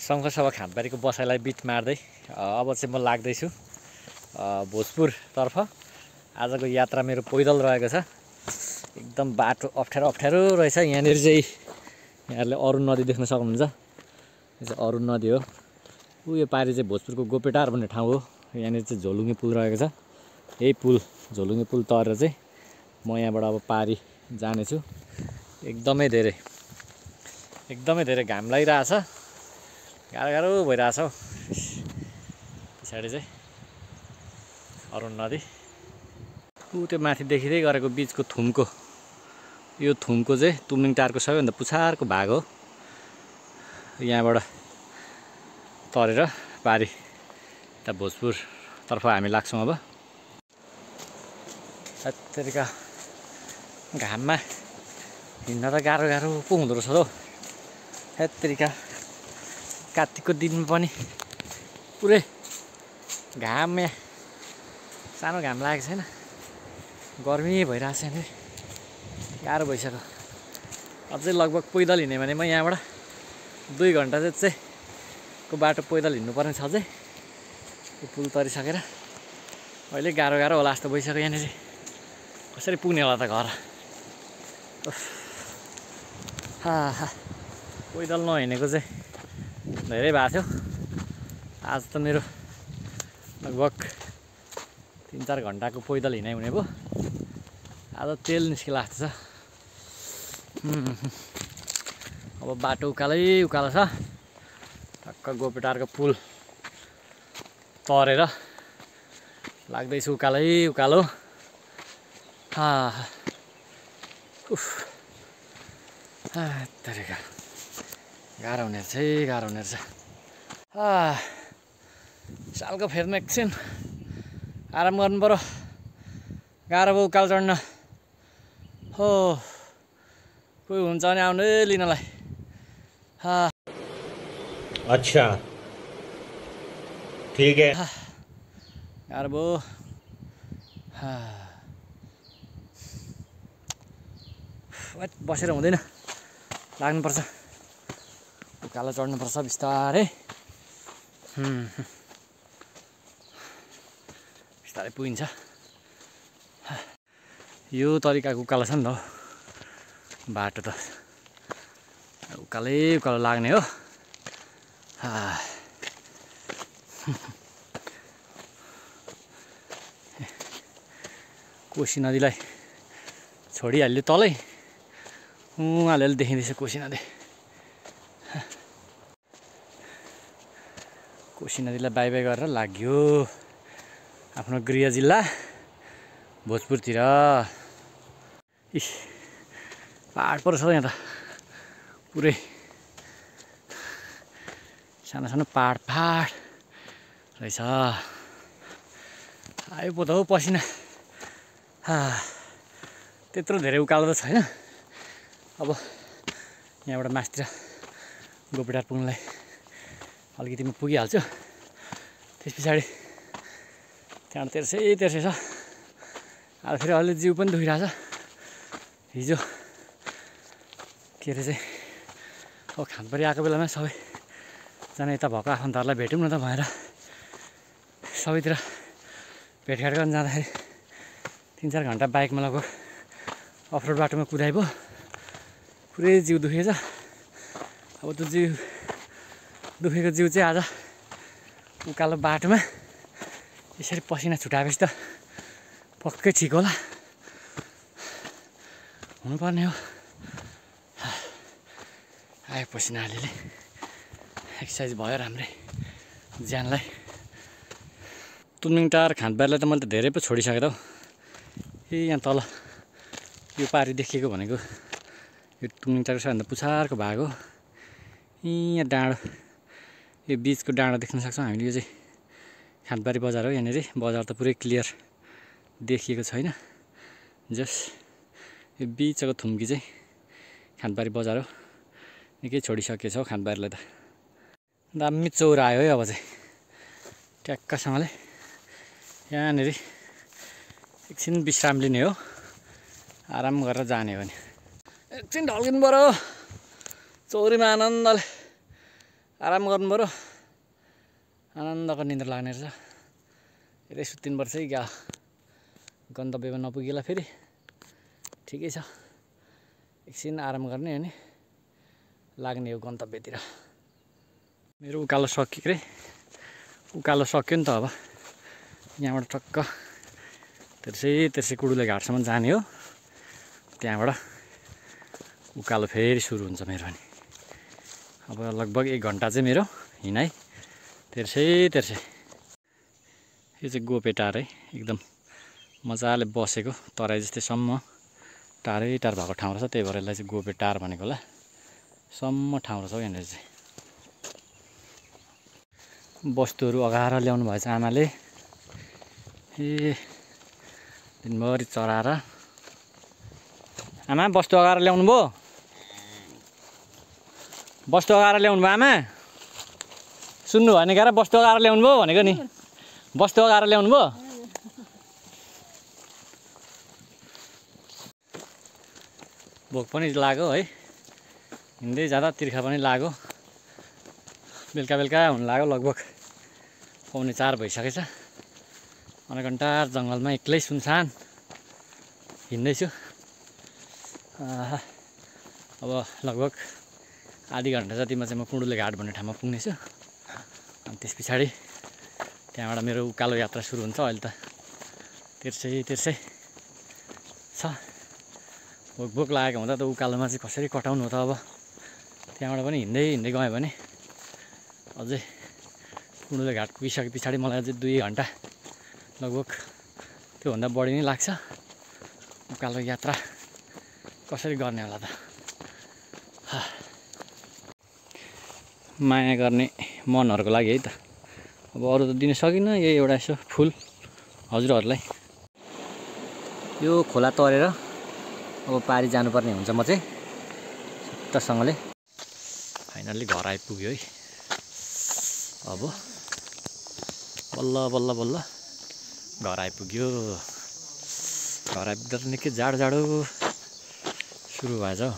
शङ्खसभा खाँदबारीको बसाइलाई beet मार्दै अब चाहिँ म लाग्दैछु भोजपुरतर्फ। आजको यात्रा मेरो पैदल रहेको छ। एकदम बाटो अप्ठ्यारो रहेछ। यहाँनिर चाहिँ यहाँहरूले अरुण नदी देख्न सक्नुहुन्छ। यो चाहिँ अरुण नदी हो। यो पारि चाहिँ भोजपुरको गोपेटार भन्ने ठाउँ हो। यहाँनिर चाहिँ झोलुङ्गे पुल रहेको छ। यही पुल झोलुङ्गे पुल तरेर चाहिँ म यहाँबाट अब पारि जानेछु। एकदमै धेरै घाम लागिरहेछ। गाह्रो भइरहेछ हौ। पछाडि चाहिँ अरुण नदी। त्यो माथि देखिँदै गरेको बिचको थुम्को, यो थुम्को चाहिँ तुमलिङ टारको सबैभन्दा पुछारको भाग हो। यहाँबाट तरेर पारि यता भोजपुरतर्फ हामी लाग्छौँ। अब त्यतिका घाममा हिँड्न त गाह्रो पो हुँदो रहेछ हौ। त्यतिका कात्तिकको दिनमा पनि पुरै घाम, यहाँ सानो घाम लागेको छैन। गर्मी भइरहेछ। यहाँनिर गाह्रो भइसक्यो। अझै लगभग पैदल हिँड्यो भने म यहाँबाट 2 घन्टा चाहिँ को बाटो पैदल हिँड्नुपर्ने छ। अझै यो पुल तरिसकेर अहिले गाह्रो होला जस्तो भइसक्यो। यहाँनिर कसरी पुग्ने होला त घर। पैदल नहिँडेको चाहिँ धेरै भएको थियो। आज त मेरो लगभग 3-4 घन्टाको पैदल हिँडाइ हुने भयो। आज तेल निस्किला जस्तो छ। अब बाटो उकालो छ। टक्क गोपेटारको पुल तरेर लाग्दैछु उकालो। तरिका गाह्रो हुने रहेछ। सालको फेदमा एकछिन आराम गर्नु पर्यो। गाह्रो भयो उकालो चढ्न। हो कोही हुन्छ भने आउनु है लिनलाई। अच्छा ठीक है। गाह्रो भयो। बसेर हुँदैन, लाग्नुपर्छ। उकालो चढ्नुपर्छ बिस्तारै। बिस्तारै पुगिन्छ। यो तरिकाको उकालो छ नि त बाटो त। उकालो लाग्ने हो। कोशी नदीलाई छोडिहाल्यो तलै। अलिअलि देखिँदैछ कोशी नदी। कोशी नदीलाई बाई गरेर लाग्यो आफ्नो गृह जिल्ला भोजपुरतिर। पाहाड पो रहेछ यहाँ त। पुरै सानो पाहाड रहेछ। आयो पो त हौ पसिना। त्यत्रो धेरै उकालो त छैन। अब यहाँबाट मास्तिर गोपेटार पुग्नलाई अलिकति म पुगिहाल्छु। त्यस पछाडि त्यहाँबाट तेर्सै छ। आज फेरि अलि जिउ पनि दुखिरहेछ। हिजो के अरे चाहिँ अब खाँदबारी आएको बेलामा सबैजना यता भएको आफन्तहरूलाई भेटौँ न त भनेर सबैतिर भेटघाट गर्न जाँदाखेरि 3-4 घन्टा बाइकमा लगभग अफरोड बाटोमा कुदाइ भयो। पुरै जिउ दुखेछ। अब त्यो दुखेको जिउ चाहिँ आज उकालो बाटोमा यसरी पसिना छुटाएपछि त पक्कै ठिक होला। हुनुपर्ने हो। आयो पसिना अलिअलि। एक्सर्साइज भयो राम्रै ज्यानलाई। तुमलिङ टार खाँदबारीलाई त मैले त धेरै पो छोडिसकेँ त हौ। यहाँ तल यो पारि देखिएको भनेको यो तुमलिङ टारको सबैभन्दा पुछारको भाग हो। यहाँ डाँडो, यो बिचको डाँडो देख्न सक्छौँ हामीले। यो चाहिँ खाँदबारी बजार हो। यहाँनिर बजार त पुरै क्लियर देखिएको छैन। यो बिचको थुम्की चाहिँ खाँदबारी बजार हो। निकै छोडिसकेको छ हौ खाँदबारीलाई त। दामी चौर आयो है अब चाहिँ ट्याक्कसँगले। यहाँनिर एकछिन विश्राम लिने हो। आराम गरेर जाने हो नि। एकछिन ढल्किनु पर्यो। चौरीमा आनन्दले आराम गर्नु पऱ्यो आनन्दको निन्द्रा लाग्ने रहेछ यतै सुत्तिनुपर्छ है क्या गन्तव्यमा नपुगेला फेरि ठिकै छ एकछिन आराम गर्ने अनि लाग्ने हो गन्तव्यतिर मेरो उकालो सक्यो रे उकालो सक्यो नि त अब यहाँबाट टक्क तेर्सै कुडुले घाटसम्म जाने हो त्यहाँबाट उकालो फेरि सुरु हुन्छ मेरो अनि अब लगभग 1 घन्टा चाहिँ मेरो हिँडाइ तेर्सै यो चाहिँ गोपेटार है एकदम मजाले बसेको तराई जस्तै सम्म टाढै भएको ठाउँ रहेछ त्यही भएर यसलाई चाहिँ गोपेटार भनेको होला सम्म ठाउँ रहेछ यहाँनिर चाहिँ वस्तुहरू अगाएर ल्याउनु भएछ आमाले ए दिनभरि चराएर आमा वस्तु अगाएर ल्याउनु भयो वस्तु अगाएर ल्याउनु भयो आमा सुन्नु भएन क्या वस्तु अगाएर ल्याउनु भयो भनेको नि वस्तु अगाएर ल्याउनु भयो भोक पनि लाग्यो है हिँड्दै जाँदा तिर्खा पनि लाग्यो बेलुका हुन लाग्यो लगभग 3:45 भइसकेछ अनघन्टार जङ्गलमा एक्लै सुनसान हिँड्दैछु अब लगभग आधी घन्टा जतिमा चाहिँ म कुडुले घाट भन्ने ठाउँमा पुग्नेछु अनि त्यस पछाडि त्यहाँबाट मेरो उकालो यात्रा सुरु हुन्छ अहिले त तेर्सै छ भोक लागेको हुँदा त उकालोमा चाहिँ कसरी कटाउनु हो त अब त्यहाँबाट पनि हिँड्दै गएँ भने अझै कुडुले घाट पुगिसके पछाडि मलाई अझै 2 घन्टा लगभग त्योभन्दा बढी नै लाग्छ उकालो यात्रा कसरी गर्ने होला त माया गर्ने मनहरूको लागि है त अब अरू त दिन सकिनँ यही एउटा यसो फुल हजुरहरूलाई यो खोला तरेर अब पारी जानुपर्ने हुन्छ म चाहिँ सिद्धसँगले फाइनल्ली घर आइपुग्यो है अब बल्ल घर आइपुग्यो घर आइपुग्दा त निकै जाडो सुरु भएछ हौ